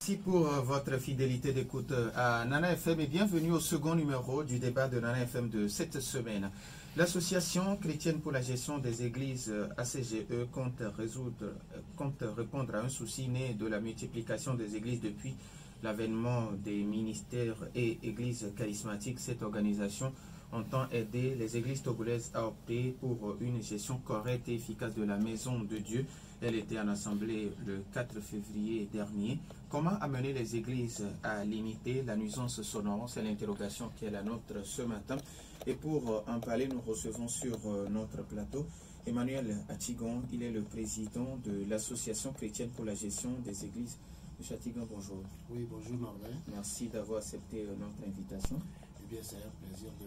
Merci pour votre fidélité d'écoute à Nana FM et bienvenue au second numéro du débat de Nana FM de cette semaine. L'Association chrétienne pour la gestion des églises ACGE compte répondre à un souci né de la multiplication des églises depuis l'avènement des ministères et églises charismatiques. Cette organisation entend aider les églises togolaises à opter pour une gestion correcte et efficace de la maison de Dieu. Elle était en assemblée le 4 février dernier. Comment amener les églises à limiter la nuisance sonore? C'est l'interrogation qui est la nôtre ce matin. Et pour en parler, nous recevons sur notre plateau Emmanuel Atigon. Il est le président de l'Association chrétienne pour la gestion des églises. M. Atigon, bonjour. Oui, bonjour Norbert. Merci d'avoir accepté notre invitation. Eh bien, c'est un plaisir de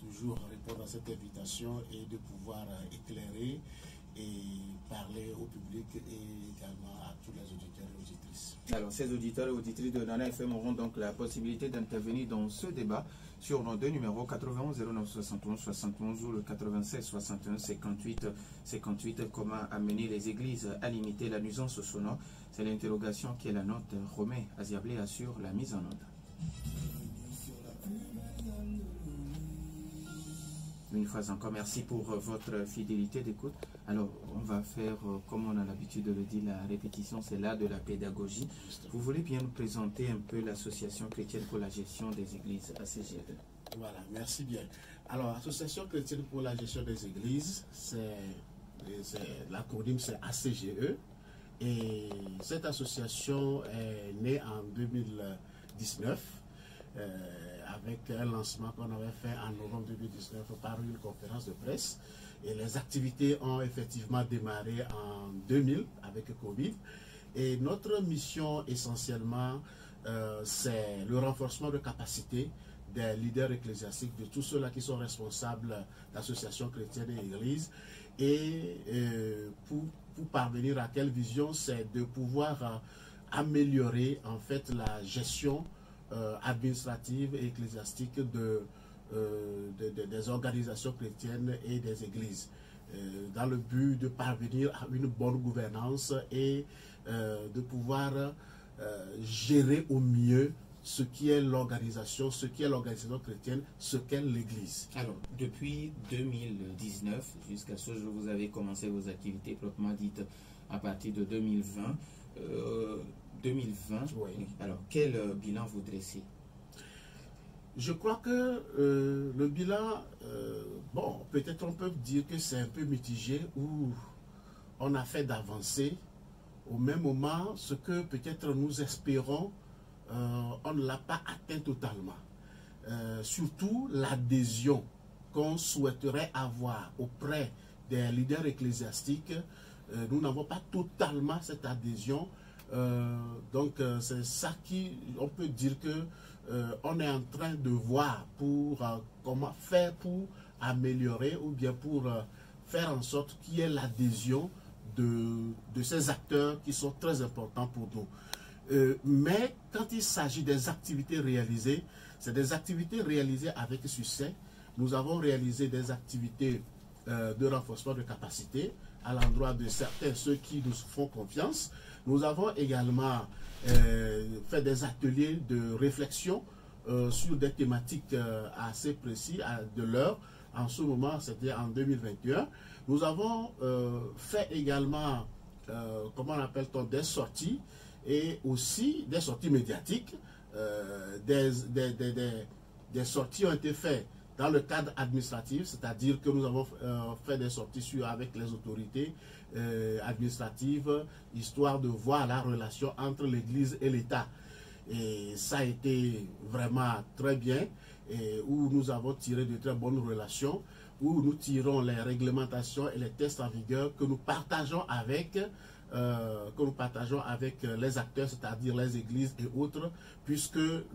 toujours répondre à cette invitation et de pouvoir éclairer et parler au public et également à tous les auditeurs et auditrices. Alors, ces auditeurs et auditrices de Nana FM auront donc la possibilité d'intervenir dans ce débat sur nos deux numéros 91 09 71 71 ou le 96 61 58 58. Comment amener les églises à limiter la nuisance sonore? C'est l'interrogation qui est la nôtre. Romain Aziablé assure la mise en ordre. Une fois encore, merci pour votre fidélité d'écoute. Alors, on va faire, comme on a l'habitude de le dire, la répétition, c'est l'art de la pédagogie. Vous voulez bien nous présenter un peu l'Association chrétienne pour la gestion des églises ACGE? Voilà, merci bien. Alors, l'Association chrétienne pour la gestion des églises, l'acronyme c'est ACGE. Et cette association est née en 2019. Avec un lancement qu'on avait fait en novembre 2019 par une conférence de presse. Et les activités ont effectivement démarré en 2000 avec Covid. Et notre mission essentiellement, c'est le renforcement de capacité des leaders ecclésiastiques, de tous ceux-là qui sont responsables d'associations chrétiennes et églises. Et pour parvenir à quelle vision? C'est de pouvoir améliorer en fait la gestion administrative et ecclésiastique des organisations chrétiennes et des églises, dans le but de parvenir à une bonne gouvernance et de pouvoir gérer au mieux ce qui est l'organisation, chrétienne, ce qu'est l'église. Alors, depuis 2019 jusqu'à ce jour, vous avez commencé vos activités proprement dites à partir de 2020. 2020, oui. Alors quel bilan vous dressez? Je crois que le bilan, bon, peut-être on peut dire que c'est un peu mitigé, où on a fait d'avancées. Au même moment, ce que peut-être nous espérons, on ne l'a pas atteint totalement. Surtout l'adhésion qu'on souhaiterait avoir auprès des leaders ecclésiastiques, nous n'avons pas totalement cette adhésion. Donc c'est ça on peut dire que on est en train de voir pour comment faire pour améliorer ou bien pour faire en sorte qu'il y ait l'adhésion de ces acteurs qui sont très importants pour nous. Mais quand il s'agit des activités réalisées, c'est des activités réalisées avec succès. Nous avons réalisé des activités de renforcement de capacité à l'endroit de certains, ceux qui nous font confiance. Nous avons également fait des ateliers de réflexion sur des thématiques assez précises de l'heure. En ce moment, c'était en 2021. Nous avons fait également, comment on appelle-t-on, des sorties et aussi des sorties médiatiques. Des sorties ont été faites dans le cadre administratif, c'est-à-dire que nous avons fait des sorties avec les autorités administratives, histoire de voir la relation entre l'Église et l'État. Et ça a été vraiment très bien, où nous avons tiré de très bonnes relations, où nous tirons les réglementations et les tests en vigueur que nous partageons avec les acteurs, c'est-à-dire les églises et autres, puisque l'une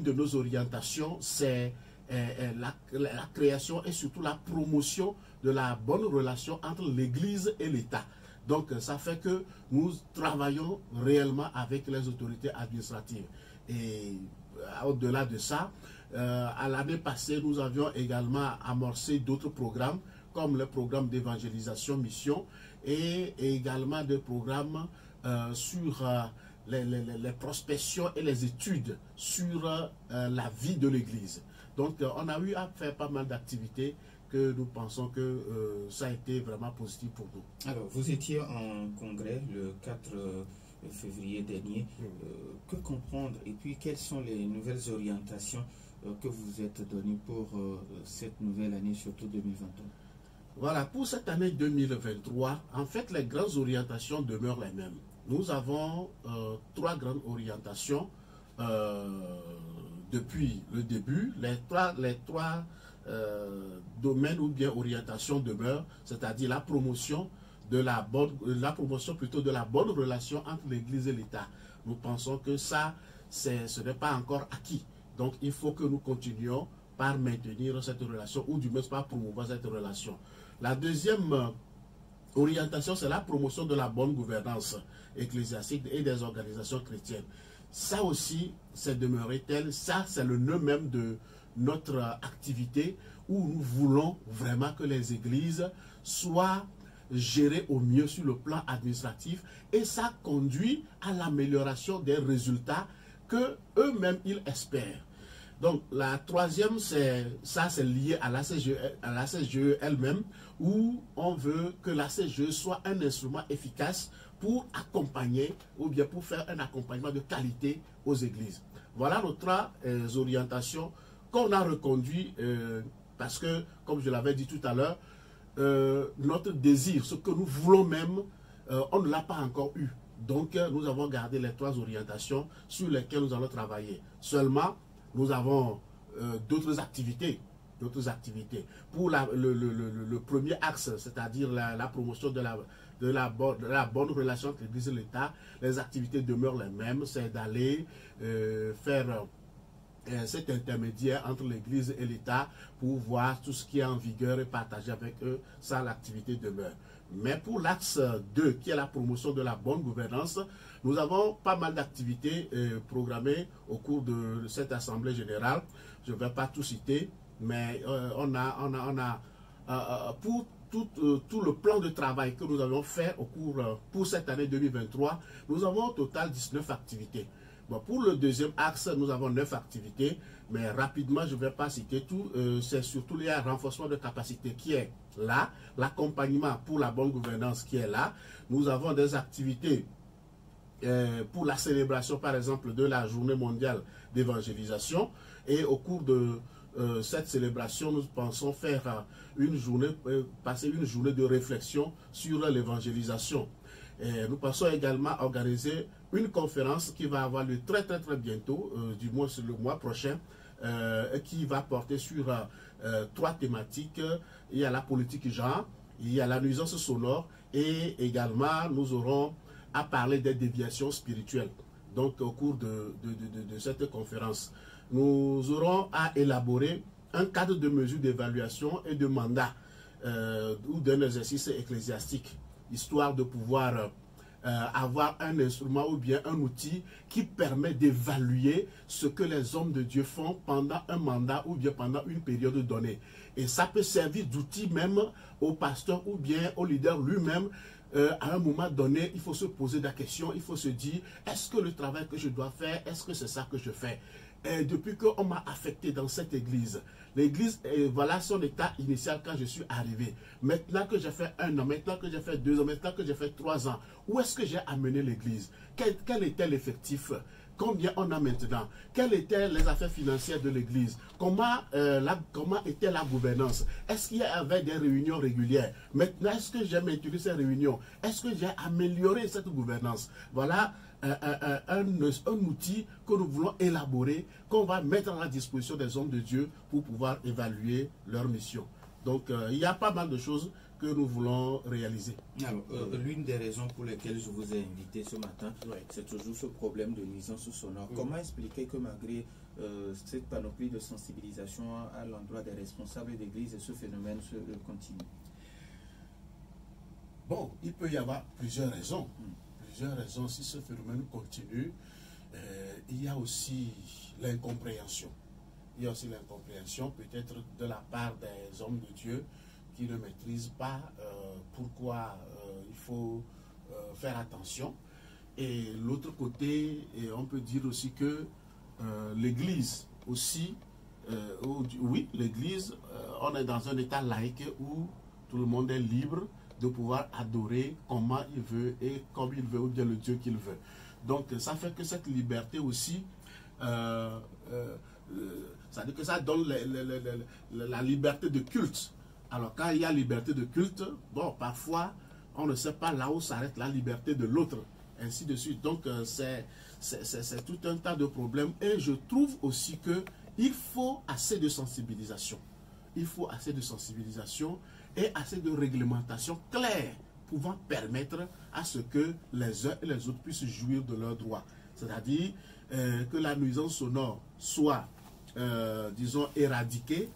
de nos orientations, c'est la création et surtout la promotion de la bonne relation entre l'Église et l'État. Donc, ça fait que nous travaillons réellement avec les autorités administratives. Et au-delà de ça, à l'année passée, nous avions également amorcé d'autres programmes, comme le programme d'évangélisation mission, et également des programmes sur les prospections et les études sur la vie de l'Église. Donc, on a eu à faire pas mal d'activités que nous pensons que ça a été vraiment positif pour nous. Alors, vous étiez en congrès le 4 février dernier. Que comprendre et puis quelles sont les nouvelles orientations que vous êtes données pour cette nouvelle année, surtout 2021? Voilà, pour cette année 2023, en fait, les grandes orientations demeurent les mêmes. Nous avons 3 grandes orientations depuis le début. Les trois domaines ou bien orientations demeurent, c'est-à-dire la promotion de la promotion plutôt de la bonne relation entre l'Église et l'État. Nous pensons que ça, ce n'est pas encore acquis. Donc, il faut que nous continuions par maintenir cette relation ou du moins par promouvoir cette relation. La deuxième orientation, c'est la promotion de la bonne gouvernance ecclésiastique et des organisations chrétiennes. Ça aussi, c'est demeuré tel. Ça, c'est le nœud même de notre activité où nous voulons vraiment que les églises soient gérées au mieux sur le plan administratif et ça conduit à l'amélioration des résultats que eux-mêmes ils espèrent. Donc la troisième, c'est lié à la CGE elle-même, où on veut que la CGE soit un instrument efficace pour accompagner ou bien pour faire un accompagnement de qualité aux églises. Voilà nos 3 orientations qu'on a reconduit parce que, comme je l'avais dit tout à l'heure, notre désir, ce que nous voulons même, on ne l'a pas encore eu. Donc nous avons gardé les 3 orientations sur lesquelles nous allons travailler. Seulement, nous avons d'autres activités. Pour le premier axe, c'est-à-dire la promotion de la bonne relation entre l'Église et l'État, les activités demeurent les mêmes. C'est d'aller faire cet intermédiaire entre l'Église et l'État pour voir tout ce qui est en vigueur et partager avec eux. Ça, l'activité demeure. Mais pour l'axe 2, qui est la promotion de la bonne gouvernance, nous avons pas mal d'activités programmées au cours de cette Assemblée générale. Je ne vais pas tout citer, mais pour tout le plan de travail que nous avons fait pour cette année 2023, nous avons au total 19 activités. Bon, pour le deuxième axe, nous avons 9 activités, mais rapidement, je ne vais pas citer tout. C'est surtout lié à renforcement de capacité qui est là, l'accompagnement pour la bonne gouvernance qui est là. Nous avons des activités pour la célébration, par exemple, de la journée mondiale d'évangélisation. Et au cours de cette célébration, nous pensons faire passer une journée de réflexion sur l'évangélisation. Nous pensons également organiser une conférence qui va avoir lieu très bientôt, du moins sur le mois prochain, qui va porter sur 3 thématiques. Il y a la politique genre, il y a la nuisance sonore et également nous aurons à parler des déviations spirituelles. Donc au cours de cette conférence, nous aurons à élaborer un cadre de mesures d'évaluation et de mandat ou d'un exercice ecclésiastique, histoire de pouvoir avoir un instrument ou bien un outil qui permet d'évaluer ce que les hommes de Dieu font pendant un mandat ou bien pendant une période donnée. Et ça peut servir d'outil même au pasteur ou bien au leader lui-même. À un moment donné, il faut se poser la question, il faut se dire, est-ce que le travail que je dois faire, est-ce que c'est ça que je fais? Et depuis qu'on m'a affecté dans cette église, l'église, voilà son état initial quand je suis arrivé. Maintenant que j'ai fait 1 an, maintenant que j'ai fait 2 ans, maintenant que j'ai fait 3 ans, où est-ce que j'ai amené l'église? Quel était l'effectif? Combien on a maintenant? Quelles étaient les affaires financières de l'église? Comment était la gouvernance? Est-ce qu'il y avait des réunions régulières? Maintenant, est-ce que j'ai maintenu ces réunions? Est-ce que j'ai amélioré cette gouvernance? Voilà un outil que nous voulons élaborer, qu'on va mettre à la disposition des hommes de Dieu pour pouvoir évaluer leur mission. Donc, il y a pas mal de choses que nous voulons réaliser. Alors, l'une des raisons pour lesquelles je vous ai invité ce matin, c'est toujours ce problème de nuisance sonore. Comment expliquer que malgré cette panoplie de sensibilisation à l'endroit des responsables d'église, ce phénomène se continue? Bon, il peut y avoir plusieurs raisons. Plusieurs raisons. Si ce phénomène continue, il y a aussi l'incompréhension. Il y a aussi l'incompréhension peut-être de la part des hommes de Dieu qui ne maîtrisent pas pourquoi il faut faire attention. Et l'autre côté, et on peut dire aussi que l'Église aussi, oui, l'Église, on est dans un état laïque où tout le monde est libre de pouvoir adorer comment il veut et comme il veut, ou bien le Dieu qu'il veut. Donc ça fait que cette liberté aussi, ça veut dire que ça donne la liberté de culte. Alors quand il y a liberté de culte, bon, parfois on ne sait pas là où s'arrête la liberté de l'autre, ainsi de suite. Donc c'est tout un tas de problèmes. Et je trouve aussi qu'il faut assez de sensibilisation. Il faut assez de sensibilisation et assez de réglementation claire pouvant permettre à ce que les uns et les autres puissent jouir de leurs droits. C'est-à-dire que la nuisance sonore soit, disons, éradiquée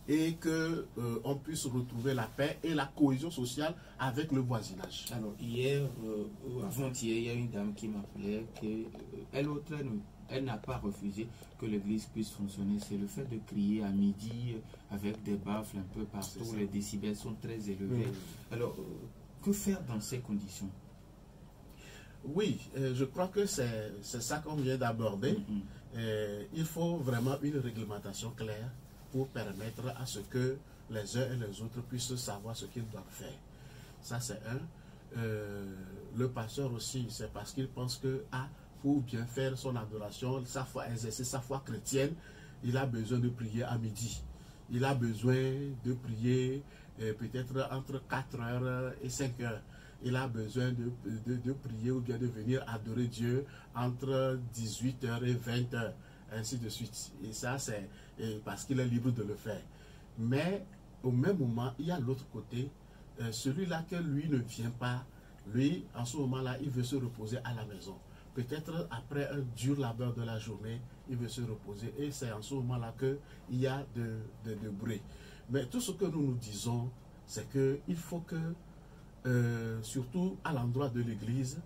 et qu'on puisse retrouver la paix et la cohésion sociale avec le voisinage. Alors, hier ou avant-hier, il y a une dame qui m'appelait elle n'a pas refusé que l'église puisse fonctionner. C'est le fait de crier à midi avec des baffles un peu partout. Les décibels sont très élevés. Alors, que faire dans ces conditions? Oui, je crois que c'est ça qu'on vient d'aborder. Il faut vraiment une réglementation claire pour permettre à ce que les uns et les autres puissent savoir ce qu'ils doivent faire. Ça, c'est un. Le pasteur aussi, c'est parce qu'il pense que pour bien faire son adoration, exercer sa foi chrétienne, il a besoin de prier à midi. Il a besoin de prier peut-être entre 4h et 5h. Il a besoin de prier ou bien de venir adorer Dieu entre 18h et 20h, ainsi de suite. Et ça, c'est parce qu'il est libre de le faire. Mais au même moment, il y a l'autre côté, celui-là que lui ne vient pas, lui, en ce moment-là, il veut se reposer à la maison. Peut-être après un dur labeur de la journée, il veut se reposer. Et c'est en ce moment-là qu'il y a de bruit. Mais tout ce que nous nous disons, c'est qu'il faut que, surtout à l'endroit de l'Église,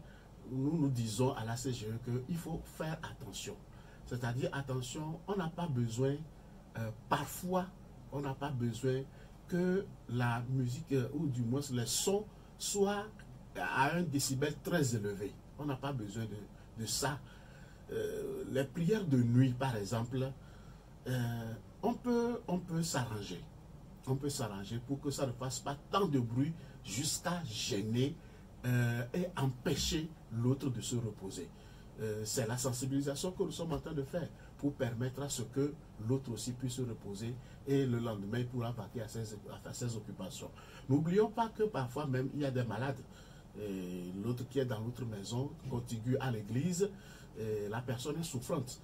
nous disons à la CGE qu'il faut faire attention. C'est-à-dire, attention, on n'a pas besoin, parfois, on n'a pas besoin que la musique, ou du moins les sons, soient à un décibel très élevé. On n'a pas besoin de ça. Les prières de nuit, par exemple, on peut s'arranger. On peut s'arranger pour que ça ne fasse pas tant de bruit jusqu'à gêner et empêcher l'autre de se reposer. C'est la sensibilisation que nous sommes en train de faire pour permettre à ce que l'autre aussi puisse se reposer et le lendemain il pourra partir à ses occupations. N'oublions pas que parfois même il y a des malades. L'autre qui est dans l'autre maison, contiguë à l'église, la personne est souffrante,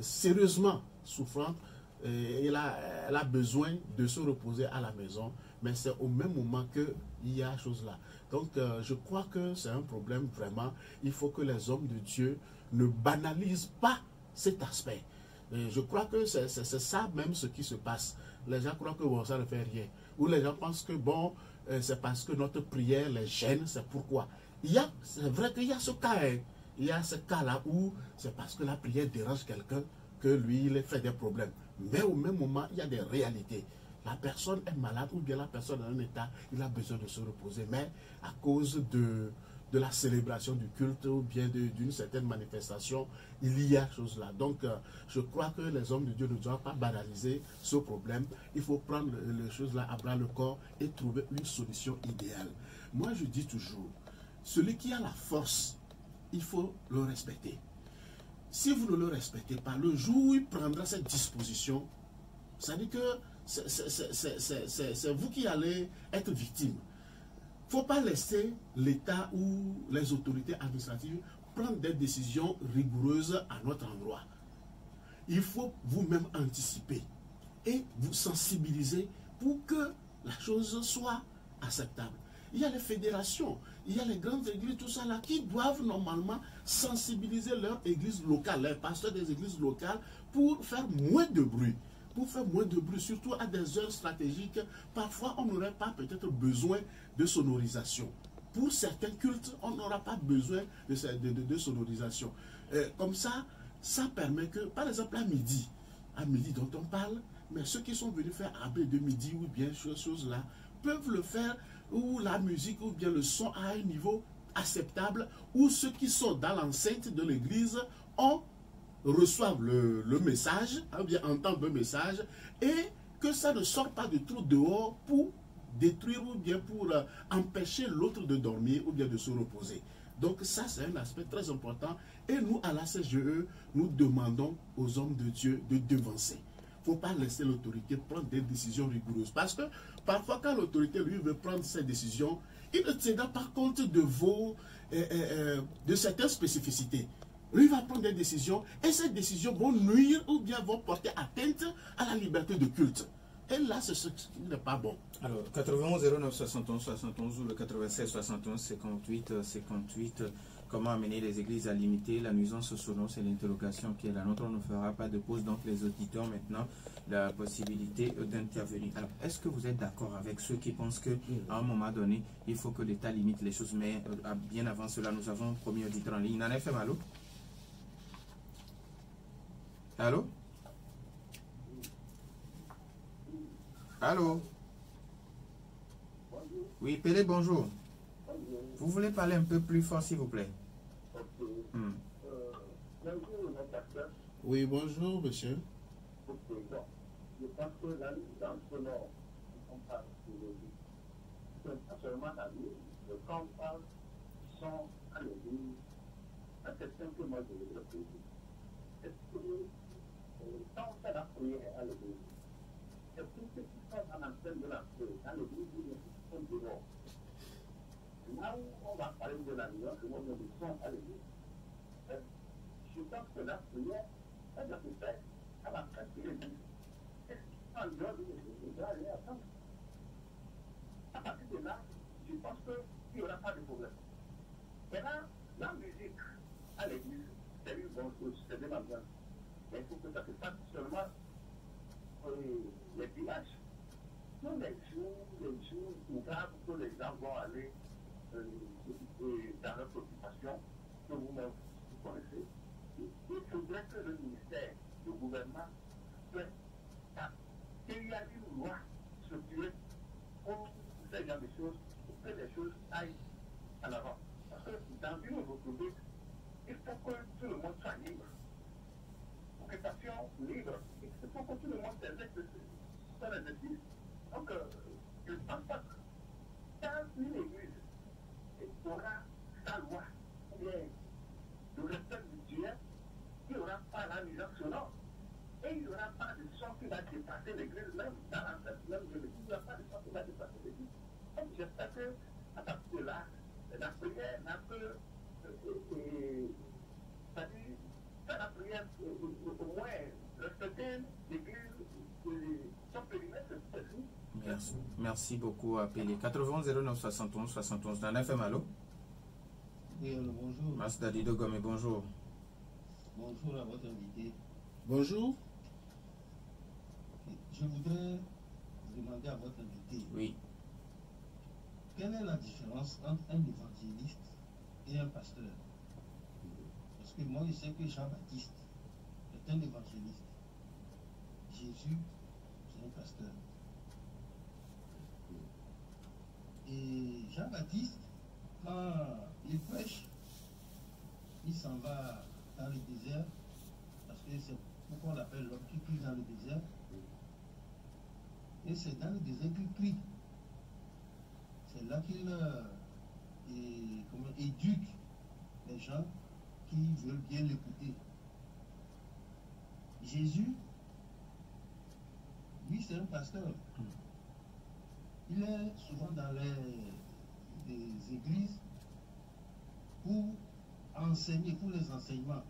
sérieusement souffrante, elle a besoin de se reposer à la maison, mais c'est au même moment qu'il y a chose là. Donc je crois que c'est un problème vraiment. Il faut que les hommes de Dieu ne banalisent pas cet aspect. Je crois que c'est ça même ce qui se passe. Les gens croient que bon, ça ne fait rien. Ou les gens pensent que bon, c'est parce que notre prière les gêne, c'est pourquoi. C'est vrai qu'il y a ce cas, hein. Il y a ce cas-là où c'est parce que la prière dérange quelqu'un que lui, il fait des problèmes. Mais au même moment, il y a des réalités. La personne est malade ou bien la personne est en un état, il a besoin de se reposer. Mais à cause de la célébration du culte ou bien d'une certaine manifestation, il y a chose là. Donc, je crois que les hommes de Dieu ne doivent pas banaliser ce problème. Il faut prendre les choses là à bras le corps et trouver une solution idéale. Moi, je dis toujours, celui qui a la force, il faut le respecter. Si vous ne le respectez pas, le jour où il prendra cette disposition, ça dit que c'est vous qui allez être victime. Il ne faut pas laisser l'État ou les autorités administratives prendre des décisions rigoureuses à notre endroit. Il faut vous-même anticiper et vous sensibiliser pour que la chose soit acceptable. Il y a les fédérations, il y a les grandes églises, tout ça là, qui doivent normalement sensibiliser leur église locale, les pasteurs des églises locales, pour faire moins de bruit. Pour faire moins de bruit, surtout à des heures stratégiques, parfois on n'aurait pas peut-être besoin de sonorisation. Pour certains cultes, on n'aura pas besoin de sonorisation. Comme ça, ça permet que, par exemple à midi dont on parle, mais ceux qui sont venus faire AB de midi ou bien choses là, peuvent le faire où la musique ou bien le son à un niveau acceptable où ceux qui sont dans l'enceinte de l'église reçoivent le message, ou bien entendent le message, et que ça ne sort pas de trop dehors pour détruire ou bien pour empêcher l'autre de dormir ou bien de se reposer. Donc ça, c'est un aspect très important. Et nous, à la CGE, nous demandons aux hommes de Dieu de devancer. Il ne faut pas laisser l'autorité prendre des décisions rigoureuses. Parce que parfois, quand l'autorité, lui, veut prendre ses décisions, il ne tiendra pas compte de certaines spécificités. Lui va prendre des décisions et ces décisions vont nuire ou bien vont porter atteinte à la liberté de culte. Et là, c'est ce qui n'est pas bon. Alors, 91 09 71 71 ou le 96 71 58 58. Comment amener les églises à limiter la nuisance sonore? C'est l'interrogation qui est la nôtre. On ne fera pas de pause. Donc, les auditeurs, maintenant, la possibilité d'intervenir. Alors, est-ce que vous êtes d'accord avec ceux qui pensent qu'à un moment donné, il faut que l'État limite les choses? Mais bien avant cela, nous avons un premier auditeur en ligne. Nana FM, allô? Allô? Allô? Oui, Pélé, bonjour. Vous voulez parler un peu plus fort, s'il vous plaît? Oui, bonjour, monsieur. Je pense que la nuisance sonore, on parle de pas seulement la vie, mais quand on parle, ils sont à l'église, à quelqu'un que moi je veux poser. Est-ce que quand on fait la prière à l'église, est-ce que ceux qui sont à l'antenne de la prière, à l'église, ils sont dehors? Là où on va parler de la nuance, où ils sont à l'église, je pense que la prière, elle doit se faire à l'entrée de l'église. Est-ce qu'ils sont en dehors de l'église, ils doivent aller attendre? À partir de là, je pense qu'il n'y aura pas de problème. Maintenant, la musique à l'église, c'est une bonne chose, c'est de l'ambiance. Mais il faut que ça se fasse seulement les villages. Non, les jours ouvrables que les gens vont aller dans leur occupation, que vous-même vous connaissez. Il faudrait que le ministère, le gouvernement, fasse ça. Qu'il y a une loi structurée pour ce genre de choses, pour que les choses aillent en avant. Parce que dans une république, il faut que tout le monde soit libre. Occupation libre. Il faut que tout le monde s'exerce son exercice. Donc, je ne pense pas que dans une église, il aura sa loi, ou bien le respect du Dieu, il n'y aura pas la nuisance sonore. Et il n'y aura pas de son qui va dépasser l'église, même dans l'enceinte même de l'église, il n'y aura pas de son qui va dépasser l'église. Donc, j'espère qu'à partir de là, la prière n'a que c'est-à-dire faire la prière au moins respecter l'église, son périmètre, c'est tout. Merci beaucoup, Pélé. 91 09 71 71. Dans FM, allô? Oui, bonjour. Master Dido Gomé, bonjour. Bonjour à votre invité. Bonjour. Je voudrais demander à votre invité. Oui. Quelle est la différence entre un évangéliste et un pasteur? Parce que moi, je sais que Jean-Baptiste est un évangéliste. Jésus, c'est un pasteur. Et Jean-Baptiste, quand il prêche, il s'en va dans le désert, parce que c'est pourquoi on l'appelle l'homme qui crie dans le désert. Et c'est dans le désert qu'il crie. C'est là qu'il éduque les gens qui veulent bien l'écouter. Jésus, lui, c'est un pasteur. Il est souvent dans les églises pour enseigner, pour les enseignements.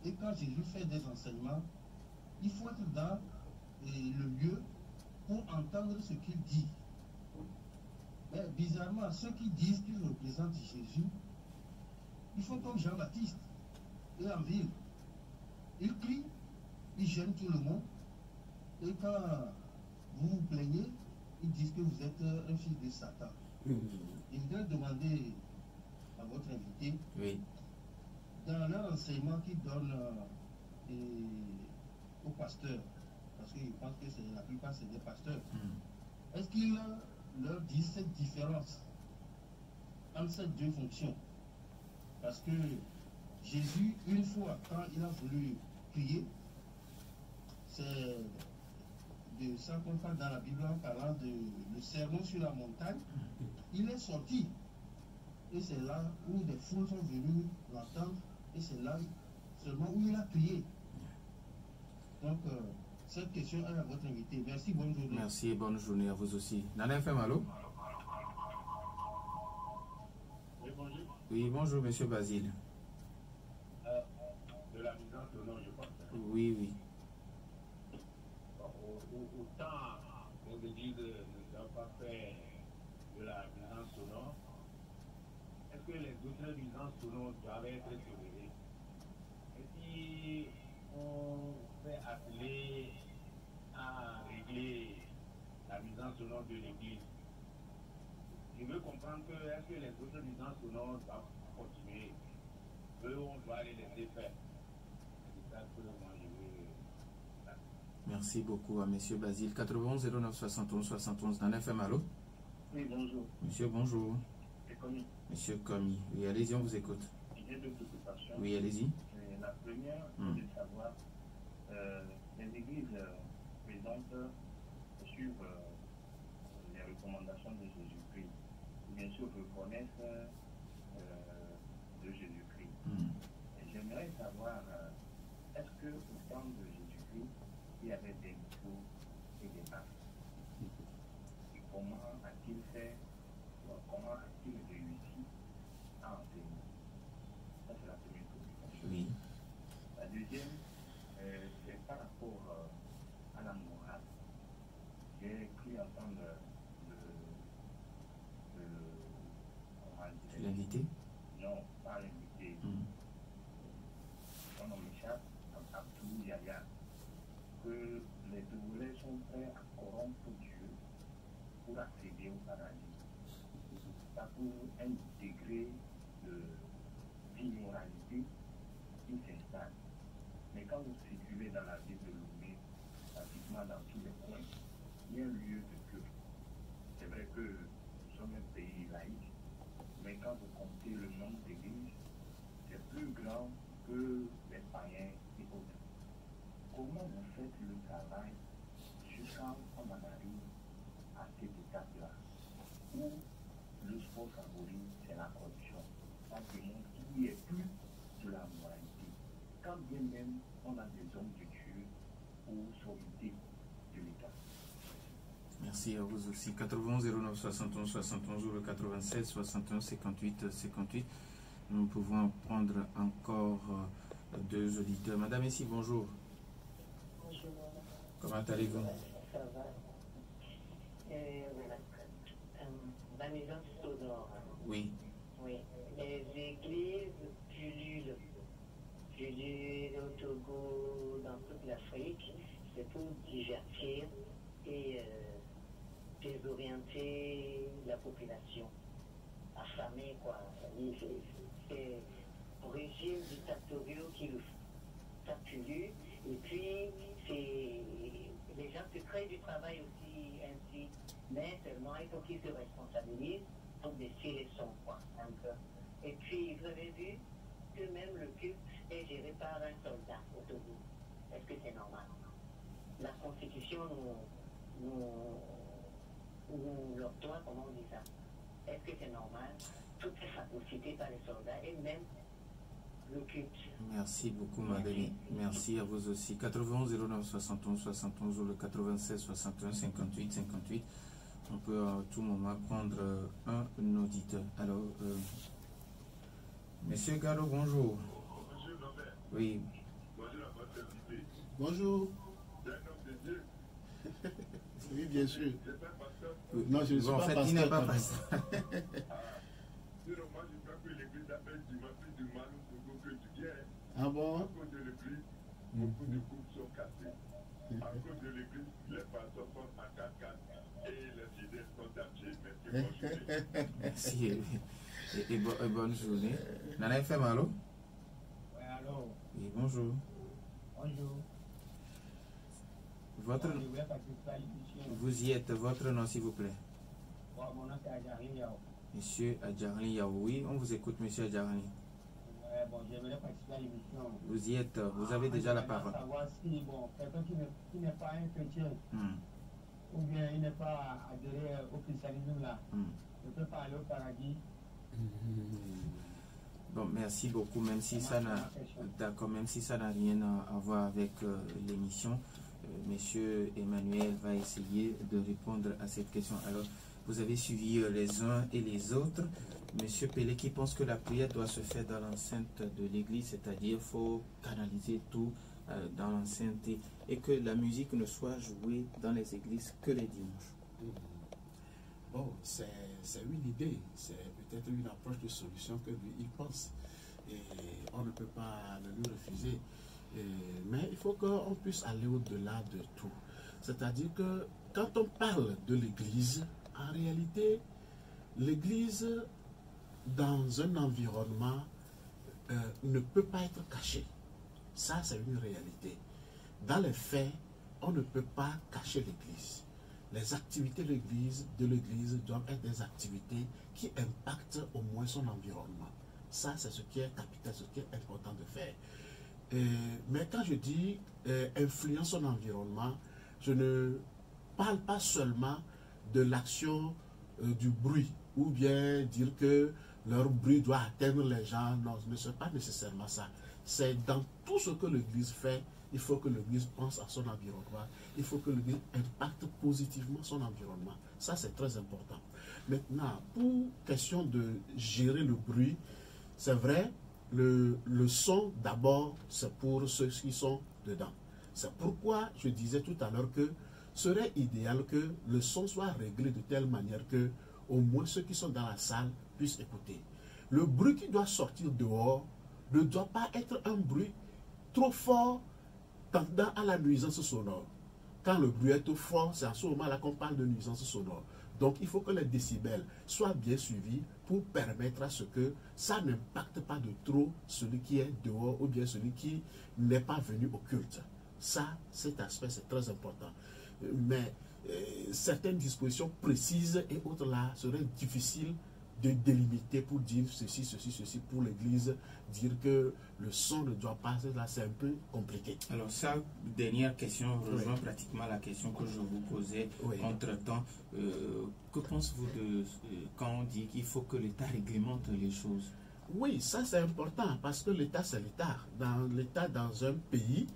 Et quand Jésus fait des enseignements, il faut être dans le lieu pour entendre ce qu'il dit. Mais bizarrement, ceux qui disent qu'ils représentent Jésus, ils font comme Jean-Baptiste. Et en ville, ils crient, ils gênent tout le monde. Et quand vous vous plaignez, ils disent que vous êtes un fils de Satan. Je voudrais demander à votre invité, Oui. dans leur enseignement qu'ils donnent aux pasteurs, parce que je pense que la plupart c'est des pasteurs, est-ce qu'ils leur disent cette différence entre ces deux fonctions? Parce que Jésus, une fois, quand il a voulu prier, c'est de ça qu'on parle dans la Bible en parlant de le sermon sur la montagne. Il est sorti. Et c'est là où des foules sont venues l'entendre. Et c'est là seulement où il a prié. Donc, cette question est à votre invité. Merci, bonne journée. Merci et bonne journée à vous aussi. Nana FM, allô? Oui, bonjour. Oui, bonjour, monsieur Basile. De la mise en sonore, je pense. Oui, oui. Autant les églises ne doivent pas faire de la nuisance sonore, est-ce que les autres nuisances sonores doivent être tolérées? Et si on fait appeler à régler la nuisance sonore de l'église, je veux comprendre que est-ce que les autres nuisances sonores doivent continuer? On doit les laisser faire. C'est ça que moi je veux. Merci beaucoup à monsieur Basile. 91 09 71 71 dans l'FM, allô? Oui, bonjour. Monsieur, bonjour. C'est Commis. Monsieur Commis. Oui, allez-y, on vous écoute. J'ai deux préoccupations. Oui, allez-y. La première, c'est de savoir les églises présentes suivent les recommandations de Jésus-Christ. Bien sûr, reconnaissent de Jésus-Christ. Et j'aimerais savoir, est-ce que au temps de Jésus-Christ, il y avait des micros et des masques? Et comment a-t-il fait, comment a-t-il réussi à enseigner? Ça, c'est la première préoccupation. Oui. La deuxième, c'est par rapport à la morale. J'ai cru entendre l'invité? Non, pas l'invité. Son nom m'échappe, Abdou Yaya, que les Togolais sont prêts à corrompre Dieu pour accéder au paradis. Ça pour un degré d'immoralité qui s'installe. Mais quand vous circulez dans la ville de Lomé, pratiquement dans tous les coins, il y a un lieu de culte. C'est vrai que nous sommes un pays laïque, mais quand vous comptez le nombre d'églises, c'est plus grand que les païens et autres. Comment vous faites le travail jusqu'à on en arrive à cette étape-là, où le sport favori, c'est la corruption? Ça démontre qu'il n'y a plus de la moralité. Quand bien même on a des hommes de Dieu pour sauveter de l'État. Merci à vous aussi. 91 09 71 71 ou le 96 61 58 58. Nous pouvons prendre encore deux auditeurs. Madame ici, bonjour. Bonjour. Comment allez-vous? Ça va. Voilà. La maison sonore. Oui. Oui. Les églises pullulent au Togo, dans toute l'Afrique. C'est pour divertir et désorienter la population. Affamée, quoi. C'est un régime dictatorial qui le pullule. Et puis, les gens se créent du travail aussi ainsi. Mais seulement, il faut qu'ils se responsabilisent pour baisser les sons, quoi. Un peu. Et puis, vous avez vu que même le culte est géré par un soldat au Togo. Est-ce que c'est normal? La Constitution nous l'octroie, comment on dit ça? Est-ce que c'est normal? Tout est phagocyté par les soldats et même le culte. Merci beaucoup, madame. Merci à vous aussi. 91 09 71 71 ou le 96 61 58 58. On peut à tout moment prendre un auditeur. Alors, Monsieur Garo, bonjour. Bonjour, Robert. Oui. Bonjour à votre invité. Bonjour. C'est un homme de Dieu. Oui, bien sûr. C'est pas pasteur. Non, je ne suis Bon, en pas fait, pasteur. il n'est pas quand même. pasteur. Sinon, moi, je crois que l'église appelle du mal au Togo que du bien. Ah bon? À cause de l'église, beaucoup de couples sont cassés. À cause de l'église, les pasteurs sont en 4x4 et les fidèles sont tachés. Merci, bonne journée. Merci et bonne journée. Nana FM, allô? Oui, allô? Oui, bonjour. Bonjour. Votre, Je voulais participer à l'émission. vous y êtes, votre nom s'il vous plaît. Bon, mon nom c'est Adjari Yao. Monsieur Adjarani Yaoui, on vous écoute, monsieur Adjarani. bon, j'aimerais participer à l'émission. Vous y êtes, vous avez déjà la parole. Savoir si, bon, quelqu'un qui n'est pas un chrétien, ou bien il n'est pas adhéré au christianisme là, ne peut pas aller au paradis. Bon, merci beaucoup, même si ça n'a, d'accord, même si ça n'a rien à voir avec l'émission, Monsieur Emmanuel va essayer de répondre à cette question. Alors, vous avez suivi les uns et les autres. Monsieur Pelé qui pense que la prière doit se faire dans l'enceinte de l'église, c'est-à-dire qu'il faut canaliser tout dans l'enceinte et que la musique ne soit jouée dans les églises que les dimanches. Bon, c'est une idée, c'est peut-être une approche de solution que lui, il pense. Et on ne peut pas le lui refuser. Mais il faut qu'on puisse aller au-delà de tout. C'est-à-dire que quand on parle de l'église, en réalité, l'église, dans un environnement, ne peut pas être cachée. Ça, c'est une réalité. Dans les faits, on ne peut pas cacher l'église. Les activités de l'église doivent être des activités qui impactent au moins son environnement. Ça, c'est ce qui est capital, ce qui est important de faire. Mais quand je dis influence son environnement, je ne parle pas seulement de l'action du bruit, ou bien dire que leur bruit doit atteindre les gens. Non, ce n'est pas nécessairement ça. C'est dans tout ce que l'Église fait, il faut que l'Église pense à son environnement. Il faut que l'Église impacte positivement son environnement. Ça, c'est très important. Maintenant, pour question de gérer le bruit, c'est vrai, le son, d'abord, c'est pour ceux qui sont dedans. C'est pourquoi je disais tout à l'heure que serait idéal que le son soit réglé de telle manière que au moins ceux qui sont dans la salle puissent écouter. Le bruit qui doit sortir dehors ne doit pas être un bruit trop fort tendant à la nuisance sonore. Quand le bruit est trop fort, c'est à ce moment-là qu'on parle de nuisance sonore. Donc il faut que les décibels soient bien suivis pour permettre à ce que ça n'impacte pas de trop celui qui est dehors ou bien celui qui n'est pas venu au culte. Ça, cet aspect, c'est très important. Mais certaines dispositions précises et autres là seraient difficiles de délimiter pour dire ceci, ceci, ceci pour l'Église, dire que le son ne doit pas, là c'est un peu compliqué. Alors ça, dernière question, rejoint pratiquement la question que je vous posais entre-temps. Que pensez-vous de quand on dit qu'il faut que l'État réglemente les choses? Oui, ça c'est important parce que l'État c'est l'État. L'État dans un pays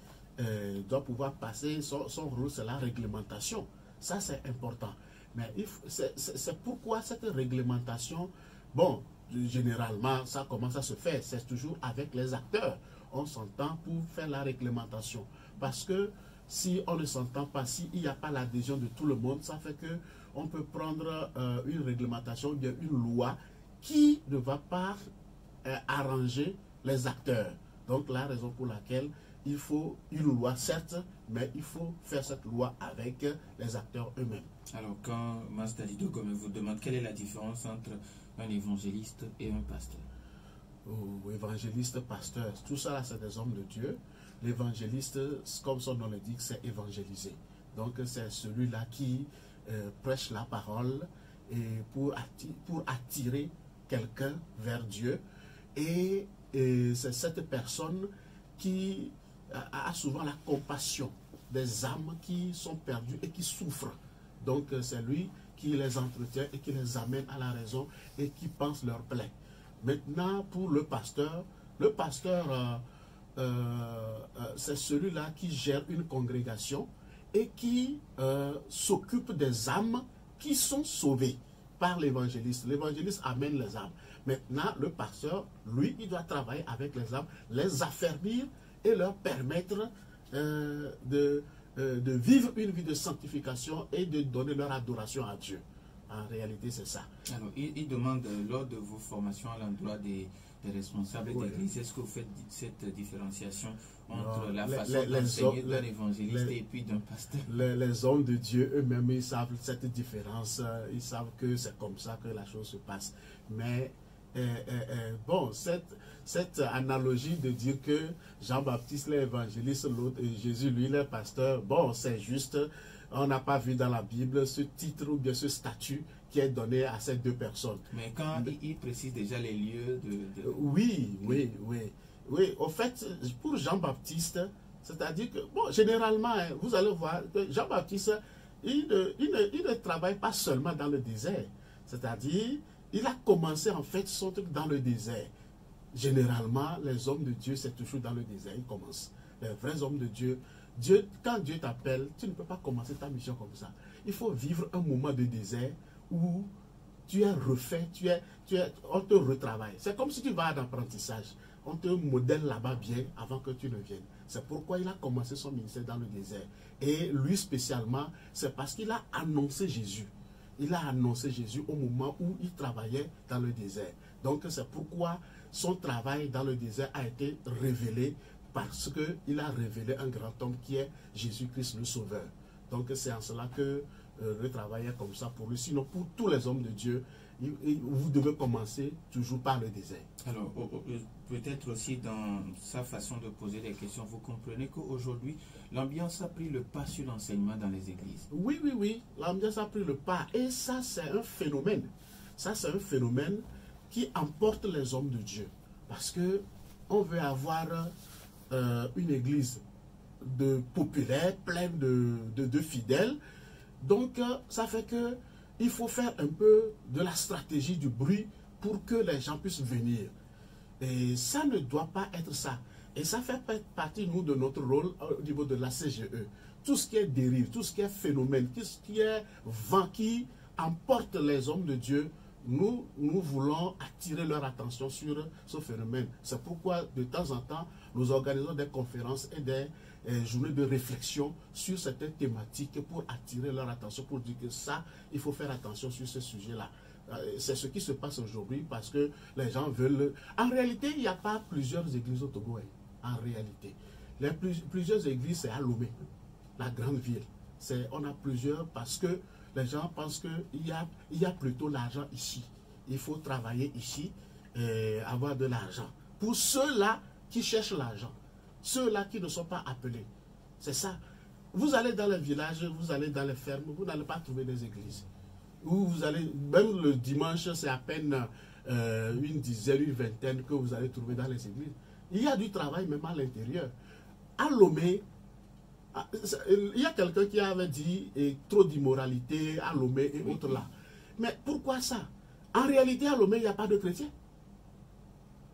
doit pouvoir passer, son rôle c'est la réglementation. Ça c'est important. Mais c'est pourquoi cette réglementation, bon, généralement, ça commence à se faire. C'est toujours avec les acteurs. On s'entend pour faire la réglementation. Parce que si on ne s'entend pas, s'il n'y a pas l'adhésion de tout le monde, ça fait qu'on peut prendre une réglementation, bien une loi qui ne va pas arranger les acteurs. Donc, la raison pour laquelle il faut une loi, certes, mais il faut faire cette loi avec les acteurs eux-mêmes. Alors, quand Master Lido Gomez vous demande quelle est la différence entre un évangéliste et un pasteur? Évangéliste, pasteur, tout ça, c'est des hommes de Dieu. L'évangéliste, comme son nom l'indique, c'est évangéliser. Donc, c'est celui-là qui prêche la parole et pour attirer quelqu'un vers Dieu. Et c'est cette personne qui a souvent la compassion des âmes qui sont perdues et qui souffrent. Donc c'est lui qui les entretient et qui les amène à la raison et qui pense leur plaie. Maintenant, pour le pasteur c'est celui-là qui gère une congrégation et qui s'occupe des âmes qui sont sauvées par l'évangéliste. L'évangéliste amène les âmes. Maintenant, le pasteur, lui, il doit travailler avec les âmes, les affermir et leur permettre de vivre une vie de sanctification et de donner leur adoration à Dieu. En réalité, c'est ça. Alors, il demande, lors de vos formations à l'endroit des responsables d'église, est-ce que vous faites cette différenciation entre la façon d'enseigner d'un évangéliste et puis d'un pasteur? Les hommes de Dieu eux-mêmes, ils savent cette différence. Ils savent que c'est comme ça que la chose se passe. Mais bon, cette analogie de dire que Jean-Baptiste l'est évangéliste, l'autre Jésus lui l'est pasteur, bon, c'est juste on n'a pas vu dans la Bible ce titre ou bien ce statut qui est donné à ces deux personnes. Mais quand il précise déjà les lieux de... Oui. Au fait, pour Jean-Baptiste, c'est-à-dire que, bon, généralement, vous allez voir que Jean-Baptiste, il ne travaille pas seulement dans le désert. C'est-à-dire, il a commencé en fait son truc dans le désert. Généralement, les hommes de Dieu, c'est toujours dans le désert, ils commencent. Les vrais hommes de Dieu, quand Dieu t'appelle, tu ne peux pas commencer ta mission comme ça. Il faut vivre un moment de désert où tu es refait, on te retravaille. C'est comme si tu vas en apprentissage. On te modèle là-bas bien avant que tu ne viennes. C'est pourquoi il a commencé son ministère dans le désert. Et lui spécialement, c'est parce qu'il a annoncé Jésus. Il a annoncé Jésus au moment où il travaillait dans le désert. Donc c'est pourquoi son travail dans le désert a été révélé, parce qu'il a révélé un grand homme qui est Jésus-Christ le Sauveur. Donc c'est en cela que le travail est comme ça pour lui. Sinon pour tous les hommes de Dieu, vous devez commencer toujours par le désert. Alors, peut-être aussi dans sa façon de poser des questions, vous comprenez qu'aujourd'hui, l'ambiance a pris le pas sur l'enseignement dans les églises. Oui, l'ambiance a pris le pas. Et ça, c'est un phénomène. Ça, c'est un phénomène qui emporte les hommes de Dieu. Parce que on veut avoir une église populaire, pleine de fidèles. Donc, ça fait que il faut faire un peu de la stratégie du bruit pour que les gens puissent venir. Et ça ne doit pas être ça. Et ça fait partie, nous, de notre rôle au niveau de la CGE. Tout ce qui est dérive, tout ce qui est phénomène, tout ce qui est vent qui emporte les hommes de Dieu, nous voulons attirer leur attention sur ce phénomène. C'est pourquoi, de temps en temps, nous organisons des conférences et des journées de réflexion sur certaines thématiques pour attirer leur attention, pour dire que ça, il faut faire attention sur ce sujet-là. C'est ce qui se passe aujourd'hui parce que les gens veulent... En réalité, il n'y a pas plusieurs églises au Togo. En réalité, plusieurs églises, c'est à Lomé, la grande ville. On a plusieurs parce que les gens pensent qu'il y a plutôt l'argent ici. Il faut travailler ici et avoir de l'argent. Pour ceux-là qui cherchent l'argent, ceux-là qui ne sont pas appelés. C'est ça. Vous allez dans les villages, vous allez dans les fermes, vous n'allez pas trouver des églises. Ou vous allez, même le dimanche, c'est à peine une dizaine, une vingtaine que vous allez trouver dans les églises. Il y a du travail même à l'intérieur. À Lomé, il y a quelqu'un qui avait dit trop d'immoralité à Lomé et autres là. Mais pourquoi ça? En réalité, à Lomé, il n'y a pas de chrétiens.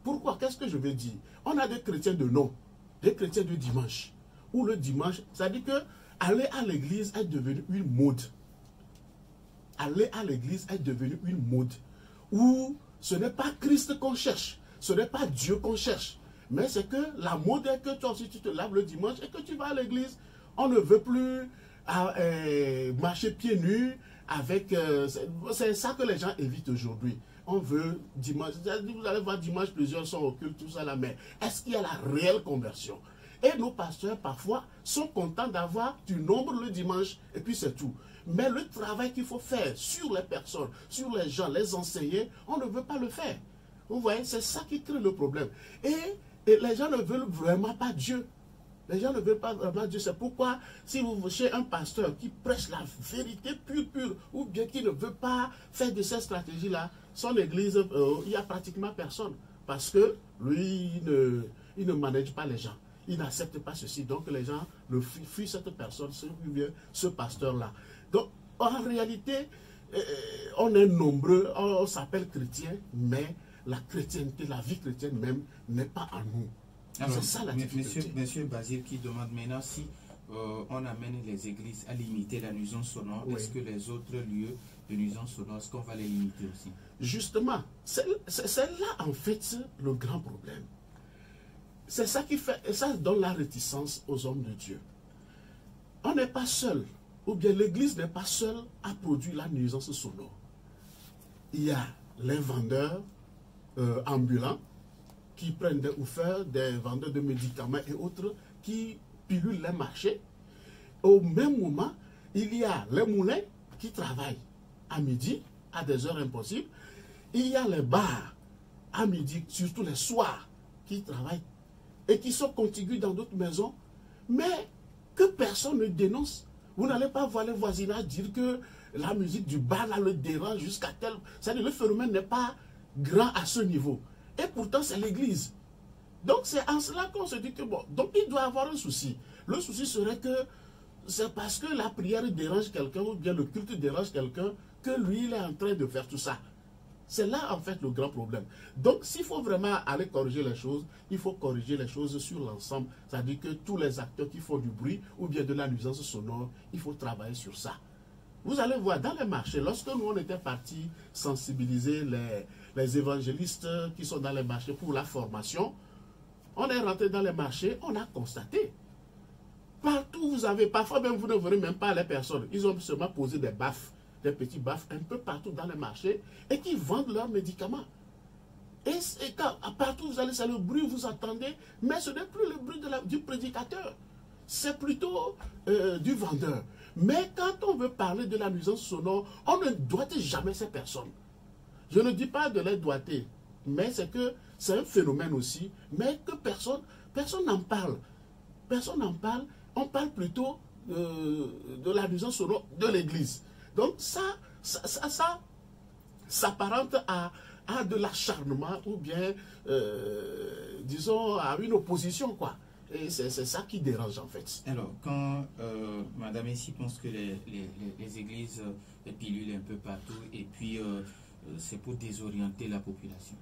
Pourquoi? Qu'est-ce que je veux dire? On a des chrétiens de nom, des chrétiens de dimanche. Ou le dimanche, ça dit que aller à l'église est devenu une mode. Aller à l'église est devenu une mode. Où ce n'est pas Christ qu'on cherche, ce n'est pas Dieu qu'on cherche. Mais c'est que la mode est que toi aussi tu te laves le dimanche et que tu vas à l'église. On ne veut plus marcher pieds nus avec... c'est ça que les gens évitent aujourd'hui. On veut dimanche. Vous allez voir dimanche, plusieurs sont occultes, tout ça là. Mais est-ce qu'il y a la réelle conversion? Et nos pasteurs, parfois, sont contents d'avoir du nombre le dimanche, et puis c'est tout. Mais le travail qu'il faut faire sur les personnes, sur les gens, les enseigner, on ne veut pas le faire. Vous voyez, c'est ça qui crée le problème. Et les gens ne veulent vraiment pas Dieu. Les gens ne veulent pas vraiment Dieu. C'est pourquoi, si vous cherchez un pasteur qui prêche la vérité pure, ou bien qui ne veut pas faire de cette stratégie-là, son église, il n'y a pratiquement personne. Parce que lui, il ne manage pas les gens. Il n'accepte pas ceci. Donc les gens le fuient cette personne, ce pasteur-là. Donc en réalité, on est nombreux, on s'appelle chrétien, mais la chrétienté, la vie chrétienne même, n'est pas en nous. C'est ça la difficulté. Monsieur Basile qui demande maintenant si on amène les églises à limiter la nuisance sonore, oui. Est-ce que les autres lieux de nuisance sonore, est-ce qu'on va les limiter aussi? Justement, c'est là en fait le grand problème. C'est ça qui fait, et ça donne la réticence aux hommes de Dieu. On n'est pas seul, ou bien l'église n'est pas seule à produire la nuisance sonore. Il y a les vendeurs ambulants qui prennent des woofers, des vendeurs de médicaments et autres qui pilulent les marchés. Au même moment, il y a les moulins qui travaillent à midi, à des heures impossibles. Il y a les bars à midi, surtout les soirs, qui travaillent et qui sont contigus dans d'autres maisons, mais que personne ne dénonce. Vous n'allez pas voir les voisinages dire que la musique du bar là, le dérange jusqu'à tel... C'est-à-dire le phénomène n'est pas grand à ce niveau. Et pourtant, c'est l'église. Donc, c'est en cela qu'on se dit que bon, donc il doit avoir un souci. Le souci serait que c'est parce que la prière dérange quelqu'un ou bien le culte dérange quelqu'un que lui, il est en train de faire tout ça. C'est là, en fait, le grand problème. Donc, s'il faut vraiment aller corriger les choses, il faut corriger les choses sur l'ensemble. C'est-à-dire que tous les acteurs qui font du bruit ou bien de la nuisance sonore, il faut travailler sur ça. Vous allez voir, dans les marchés, lorsque nous, on était partis sensibiliser les évangélistes qui sont dans les marchés pour la formation, on est rentré dans les marchés, on a constaté. Partout vous avez, parfois même vous ne verrez même pas les personnes. Ils ont seulement posé des baffes, des petits baffes un peu partout dans les marchés et qui vendent leurs médicaments. Et quand partout vous allez, c'est le bruit, vous entendez, mais ce n'est plus le bruit du prédicateur. C'est plutôt du vendeur. Mais quand on veut parler de la nuisance sonore, on ne doite jamais ces personnes. Je ne dis pas de les doiter, mais c'est que c'est un phénomène aussi, mais que personne n'en parle. Personne n'en parle. On parle plutôt de la nuisance sonore de l'église. Donc ça s'apparente à de l'acharnement ou bien, disons, à une opposition, quoi. Et c'est ça qui dérange, en fait. Alors, quand Madame ici pense que les églises pilulent un peu partout, et puis c'est pour désorienter la population.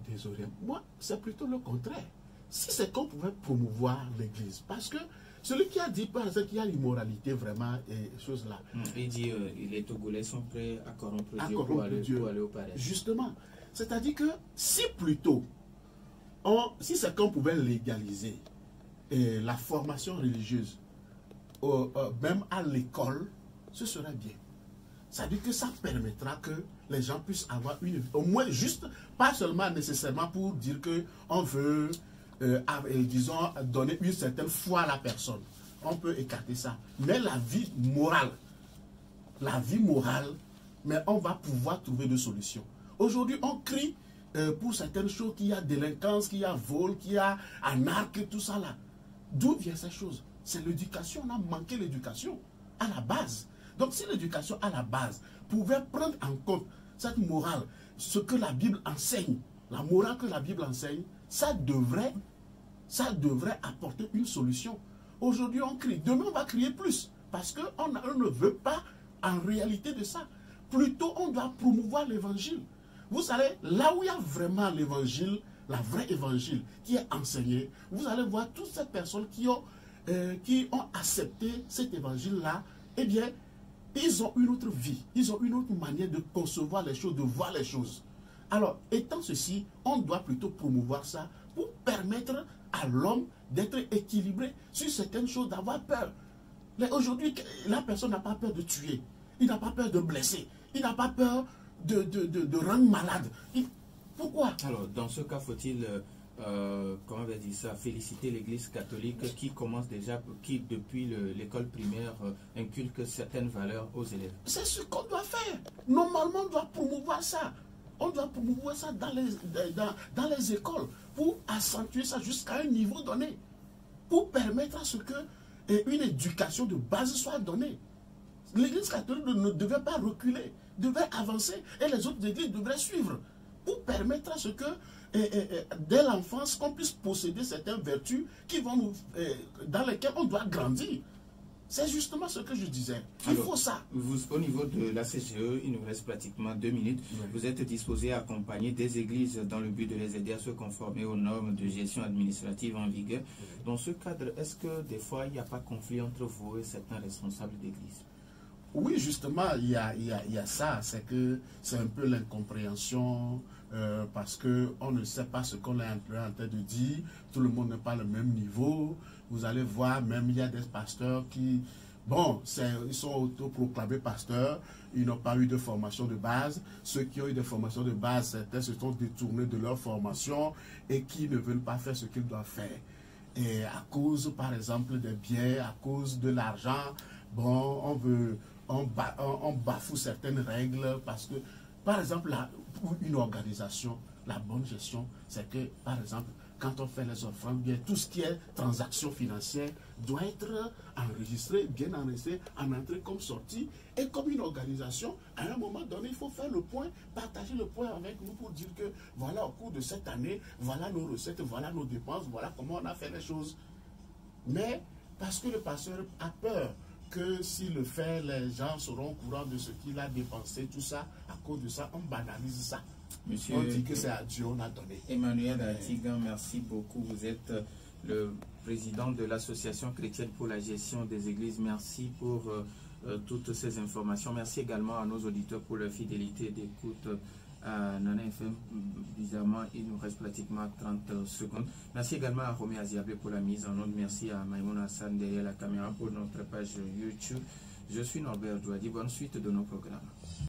Désorienter. Moi, c'est plutôt le contraire. Si c'est qu'on pouvait promouvoir l'église, parce que celui qui a dit par exemple qu'il y a l'immoralité vraiment et choses là. Il dit les Togolais sont prêts à corrompre Dieu pour aller au paradis. Justement, c'est-à-dire que si plutôt, si c'est qu'on pouvait légaliser la formation religieuse, même à l'école, ce serait bien. C'est-à-dire que ça permettra que les gens puissent avoir au moins juste, pas seulement nécessairement pour dire qu'on veut, disons, donner une certaine foi à la personne. On peut écarter ça. Mais la vie morale, mais on va pouvoir trouver des solutions. Aujourd'hui, on crie pour certaines choses qu'il y a délinquance, qu'il y a vol, qu'il y a anarchie, tout ça là. D'où viennent ces choses? C'est l'éducation. On a manqué l'éducation à la base. Donc, si l'éducation à la base pouvait prendre en compte cette morale, ce que la Bible enseigne, la morale que la Bible enseigne, ça devrait apporter une solution. Aujourd'hui, on crie. Demain, on va crier plus. Parce qu'on ne veut pas en réalité de ça. Plutôt, on doit promouvoir l'évangile. Vous savez, là où il y a vraiment l'évangile, la vraie évangile qui est enseigné, vous allez voir toutes ces personnes qui ont accepté cet évangile-là, eh bien, ils ont une autre vie, ils ont une autre manière de concevoir les choses, de voir les choses. Alors, étant ceci, on doit plutôt promouvoir ça pour permettre à l'homme d'être équilibré sur certaines choses, d'avoir peur. Aujourd'hui, la personne n'a pas peur de tuer, il n'a pas peur de blesser, il n'a pas peur de rendre malade. Pourquoi? Alors, dans ce cas, faut-il... comment on va dire ça, féliciter l'Église catholique qui commence déjà, qui depuis l'école primaire inculque certaines valeurs aux élèves. C'est ce qu'on doit faire. Normalement, on doit promouvoir ça. On doit promouvoir ça dans les écoles pour accentuer ça jusqu'à un niveau donné. Pour permettre à ce que une éducation de base soit donnée. L'Église catholique ne devait pas reculer, devait avancer et les autres églises devraient suivre. Pour permettre à ce que dès l'enfance, qu'on puisse posséder certaines vertus qui vont dans lesquelles on doit grandir. C'est justement ce que je disais. Il faut ça. Au niveau de la CGE, il nous reste pratiquement 2 minutes. Oui. Vous êtes disposé à accompagner des églises dans le but de les aider à se conformer aux normes de gestion administrative en vigueur. Oui. Dans ce cadre, est-ce que des fois, il n'y a pas conflit entre vous et certains responsables d'église? Oui, justement, il y a ça. C'est que c'est un peu l'incompréhension parce qu'on ne sait pas ce qu'on est en train de dire. Tout le monde n'est pas le même niveau. Vous allez voir, même il y a des pasteurs qui, bon, ils sont autoproclamés pasteurs. Ils n'ont pas eu de formation de base. Ceux qui ont eu des formations de base, certains se sont détournés de leur formation et qui ne veulent pas faire ce qu'ils doivent faire. Et à cause, par exemple, des biens, à cause de l'argent, bon, on bafoue certaines règles parce que, par exemple, pour une organisation, la bonne gestion, c'est que, par exemple, quand on fait les offrandes, bien tout ce qui est transaction financière doit être enregistré, bien enregistré, en entrée comme sortie. Et comme une organisation, à un moment donné, il faut faire le point, partager le point avec nous pour dire que voilà, au cours de cette année, voilà nos recettes, voilà nos dépenses, voilà comment on a fait les choses. Mais parce que le pasteur a peur que s'il le fait, les gens seront au courant de ce qu'il a dépensé, tout ça, à cause de ça, on banalise ça. Monsieur, on dit que c'est à Dieu, on a donné. Emmanuel Atigan, merci beaucoup. Vous êtes le président de l'Association chrétienne pour la gestion des églises. Merci pour toutes ces informations. Merci également à nos auditeurs pour leur fidélité d'écoute à Nana FM. Bizarrement, il nous reste pratiquement 30 secondes. Merci également à Romé Aziabé pour la mise en onde. Merci à Maïmouna Hassan derrière la caméra pour notre page YouTube. Je suis Norbert Douadi. Bonne suite de nos programmes.